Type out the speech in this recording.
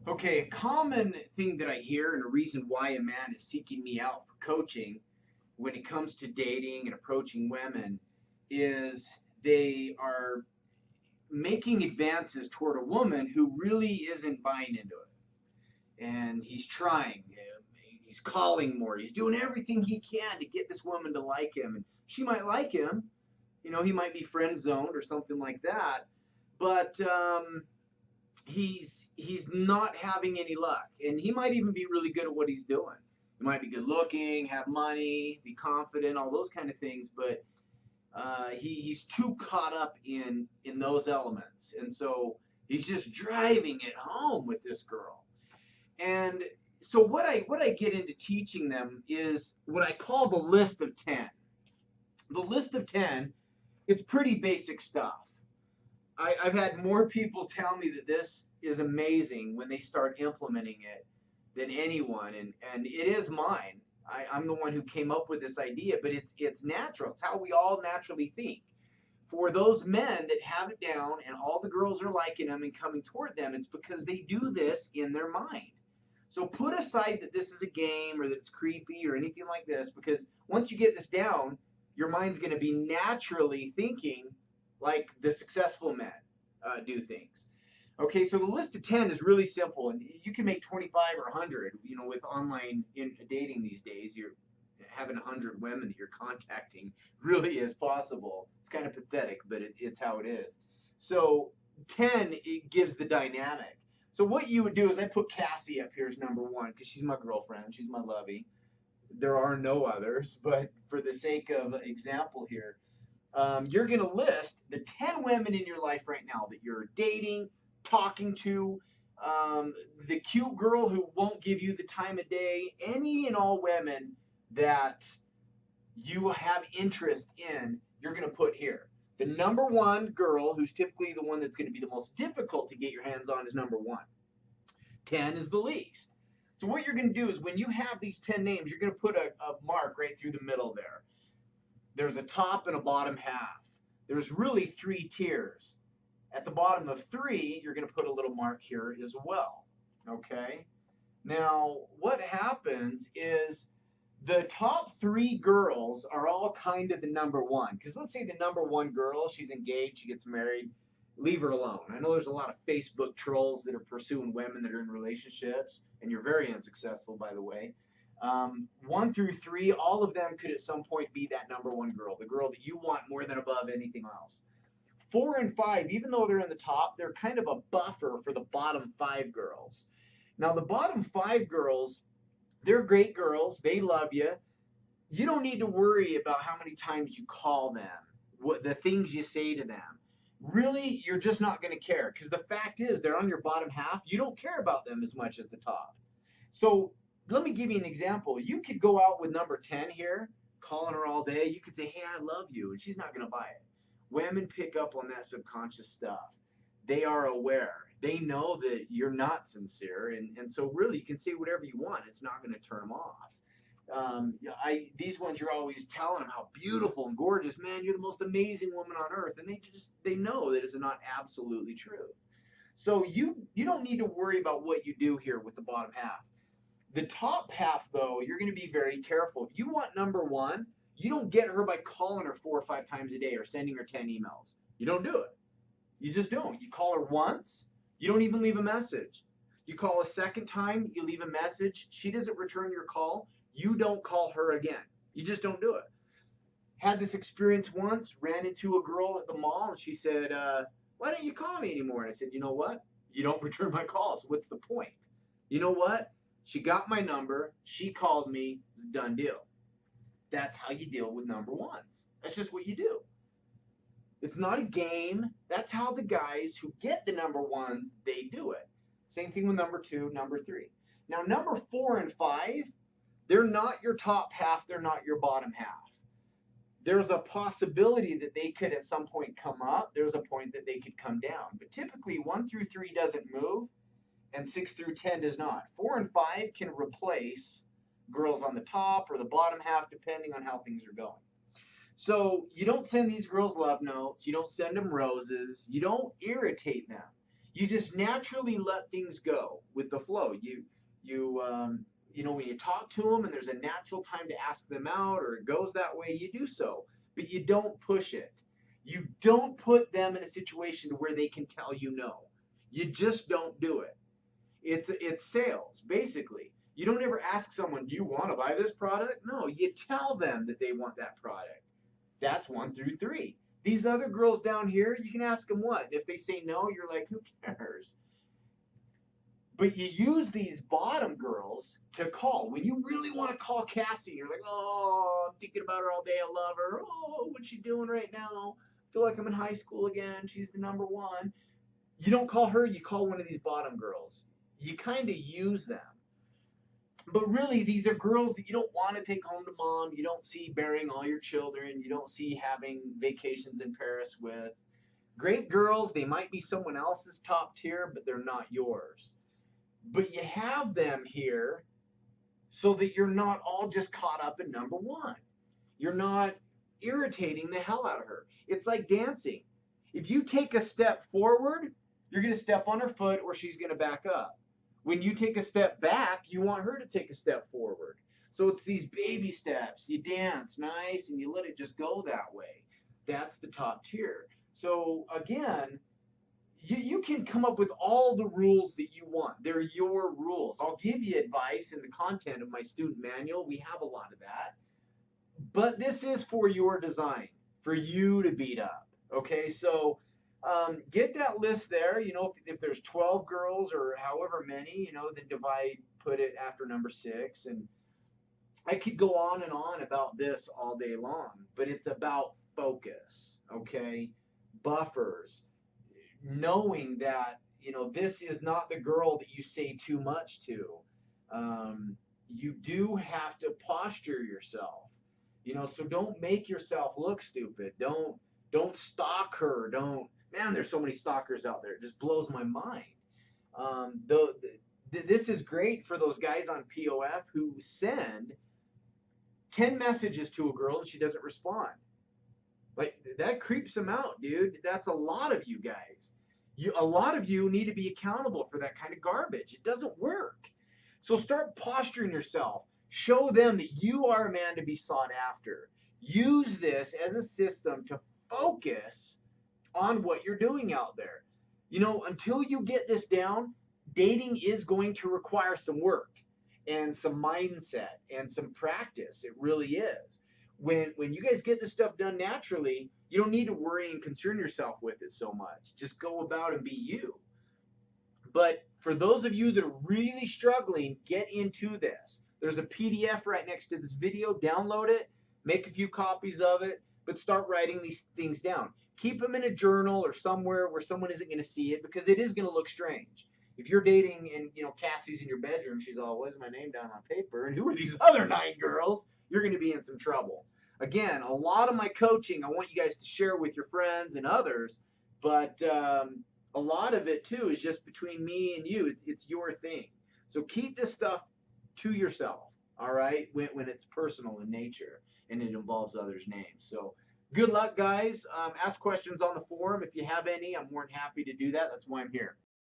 Okay, a common thing that I hear and a reason why a man is seeking me out for coaching when it comes to dating and approaching women is they are making advances toward a woman who really isn't buying into it. And he's trying, he's calling more, he's doing everything he can to get this woman to like him. And she might like him, he might be friend zoned or something like that. But he's not having any luck, and he might even be really good at what he's doing. He might be good looking, have money, be confident, all those kind of things, but he's too caught up in those elements, and so he's just driving it home with this girl. And so what I get into teaching them is what I call the list of 10. The list of 10, it's pretty basic stuff. I've had more people tell me that this is amazing when they start implementing it than anyone, and it is mine. I'm the one who came up with this idea, but it's natural. It's how we all naturally think. For those men that have it down and all the girls are liking them and coming toward them, it's because they do this in their mind. So put aside that this is a game or that it's creepy or anything like this, because once you get this down, your mind's going to be naturally thinking like the successful men do things. Okay, so the list of 10 is really simple, and you can make 25 or 100. With online dating these days, you're having 100 women that you're contacting really is possible. It's kind of pathetic, but it's how it is. So 10, it gives the dynamic. So what you would do is I put Cassie up here as number one because she's my girlfriend. She's my lovey. There are no others, but for the sake of example here, you're going to list the 10 women in your life right now that you're dating, talking to, the cute girl who won't give you the time of day, any and all women that you have interest in, you're going to put here. The number one girl, who's typically the one that's going to be the most difficult to get your hands on, is number one. 10 is the least. So what you're going to do is when you have these 10 names, you're going to put a mark right through the middle there. There's a top and a bottom half. There's really three tiers. At the bottom of three, you're going to put a little mark here as well. Okay? Now, what happens is the top three girls are all kind of the number one. Because let's say the number one girl, she's engaged, she gets married, leave her alone. I know there's a lot of Facebook trolls that are pursuing women that are in relationships, and you're very unsuccessful, by the way. One through three, all of them could at some point be that number one girl, the girl that you want more than above anything else. Four and five, even though they're in the top, they're kind of a buffer for the bottom five girls. Now, the bottom five girls, they're great girls. They love you. You don't need to worry about how many times you call them, what the things you say to them. Really, you're just not going to care because the fact is they're on your bottom half. You don't care about them as much as the top. So let me give you an example. You could go out with number 10 here, calling her all day. You could say, hey, I love you, and she's not going to buy it. Women pick up on that subconscious stuff. They are aware. They know that you're not sincere, and so really you can say whatever you want. It's not going to turn them off. These ones you're always telling them how beautiful and gorgeous, man, you're the most amazing woman on earth, and they know that it's not absolutely true. So you don't need to worry about what you do here with the bottom half. The top half, though, you're going to be very careful. If you want number one, you don't get her by calling her 4 or 5 times a day or sending her 10 emails. You don't do it. You just don't. You call her once, you don't even leave a message. You call a second time, you leave a message. She doesn't return your call. You don't call her again. You just don't do it. Had this experience once, ran into a girl at the mall, and she said, why don't you call me anymore? And I said, you know what? You don't return my calls. What's the point? You know what? She got my number. She called me. It's a done deal. That's how you deal with number ones. That's just what you do. It's not a game. That's how the guys who get the number ones, they do it. Same thing with number two, number three. Now, number four and five, they're not your top half. They're not your bottom half. There's a possibility that they could at some point come up. There's a point that they could come down. But typically, 1 through 3 doesn't move, and 6 through 10 does not. 4 and 5 can replace girls on the top or the bottom half, depending on how things are going. So you don't send these girls love notes. You don't send them roses. You don't irritate them. You just naturally let things go with the flow. You know, when you talk to them and there's a natural time to ask them out, or it goes that way, you do so, but you don't push it. You don't put them in a situation where they can tell you no. You just don't do it. It's sales basically. You don't ever ask someone, "Do you want to buy this product?" No, you tell them that they want that product. That's 1 through 3. These other girls down here, you can ask them what. If they say no, you're like, who cares? But you use these bottom girls to call. When you really want to call Cassie, you're like, oh, I'm thinking about her all day. I love her. Oh, what's she doing right now? I feel like I'm in high school again. She's the number one. You don't call her, you call one of these bottom girls. You kind of use them. But really, these are girls that you don't want to take home to mom. You don't see bearing all your children. You don't see having vacations in Paris with. Great girls, they might be someone else's top tier, but they're not yours. But you have them here so that you're not all just caught up in number one. You're not irritating the hell out of her. It's like dancing. If you take a step forward, you're going to step on her foot or she's going to back up. When you take a step back, you want her to take a step forward. So it's these baby steps. You dance nice and you let it just go that way. That's the top tier. So again, you can come up with all the rules that you want. They're your rules. I'll give you advice in the content of my student manual. We have a lot of that. But this is for your design, for you to beat up. Okay, so get that list there. You know, if there's 12 girls or however many, you know, then divide, put it after number 6. And I could go on and on about this all day long, but it's about focus, okay? Buffers, knowing that, you know, this is not the girl that you say too much to. You do have to posture yourself, you know, so don't make yourself look stupid. Don't stalk her. Don't, man, there's so many stalkers out there. It just blows my mind. This is great for those guys on POF who send 10 messages to a girl and she doesn't respond. Like, that creeps them out, dude. That's a lot of you guys. A lot of you need to be accountable for that kind of garbage. It doesn't work. So start posturing yourself. Show them that you are a man to be sought after. Use this as a system to focus on what you're doing out there. You know, until you get this down, dating is going to require some work and some mindset and some practice. It really is. When you guys get this stuff done naturally, you don't need to worry and concern yourself with it so much. Just go about and be you. But for those of you that are really struggling, get into this. There's a PDF right next to this video. Download it, make a few copies of it, but start writing these things down. Keep them in a journal or somewhere where someone isn't going to see it, because it is going to look strange. If you're dating and, you know, Cassie's in your bedroom, she's all, "Where's my name down on paper? And who are these other 9 girls?" You're going to be in some trouble. Again, a lot of my coaching, I want you guys to share with your friends and others, but a lot of it too is just between me and you. It's your thing. So keep this stuff to yourself, all right, when it's personal in nature and it involves others' names. So good luck, guys. Ask questions on the forum. If you have any, I'm more than happy to do that. That's why I'm here.